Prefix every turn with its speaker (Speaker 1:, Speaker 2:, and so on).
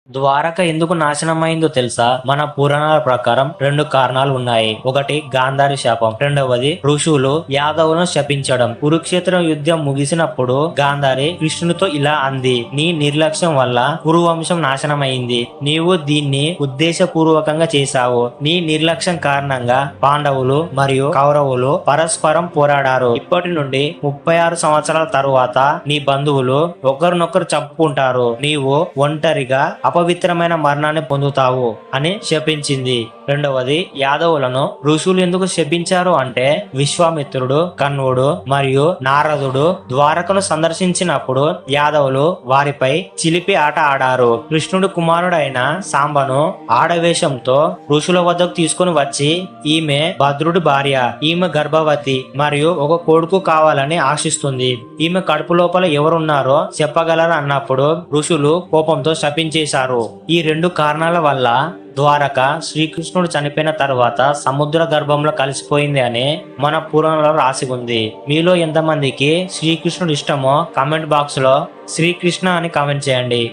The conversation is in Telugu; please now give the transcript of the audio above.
Speaker 1: ద్వారక ఎందుకు నాశనమైందో తెలుసా? మన పురాణాల ప్రకారం 2 కారణాలు ఉన్నాయి. ఒకటి గాంధారి శాపం, రెండవది ఋషులు యాదవులను శపించడం. కురుక్షేత్రం యుద్ధం ముగిసినప్పుడు గాంధారి కృష్ణునితో ఇలా అంది: నీ నిర్లక్ష్యం వల్ల కురువంశం నాశనమైంది. నీవు దీన్ని ఉద్దేశపూర్వకంగా చేశావు. నీ నిర్లక్ష్యం కారణంగా పాండవులు మరియు కౌరవులు పరస్పరం పోరాడారు. ఇప్పటి నుండి 36 సంవత్సరాల తరువాత నీ బంధువులు ఒకరినొకరు చంపుకుంటారు. నీవు ఒంటరిగా అపవిత్రమైన మరణాన్ని పొందుతావు అని శపించింది. రెండవది, యాదవులను ఋషులు ఎందుకు శపించారు అంటే విశ్వామిత్రుడు, కన్నుడు మరియు నారదుడు ద్వారకను సందర్శించినప్పుడు యాదవులు వారిపై చిలిపి ఆట ఆడారు. కృష్ణుడు కుమారుడైన సాంబను ఆడవేషంతో ఋషుల వద్దకు తీసుకుని వచ్చి, ఈమె భద్రుడి భార్య, ఈమె గర్భవతి మరియు ఒక కొడుకు కావాలని ఆశిస్తుంది. ఈమె కడుపు లోపల ఎవరున్నారో చెప్పగలరు అన్నప్పుడు ఋషులు కోపంతో శపించేశారు. ఈ 2 కారణాల వల్ల ద్వారక శ్రీకృష్ణుడు చనిపోయిన తర్వాత సముద్ర గర్భంలో కలిసిపోయింది అని మన పురాణంలో రాసి ఉంది. మీలో ఎంతమందికి శ్రీకృష్ణుడు ఇష్టమో కామెంట్ బాక్స్ లో శ్రీకృష్ణ అని కామెంట్ చేయండి.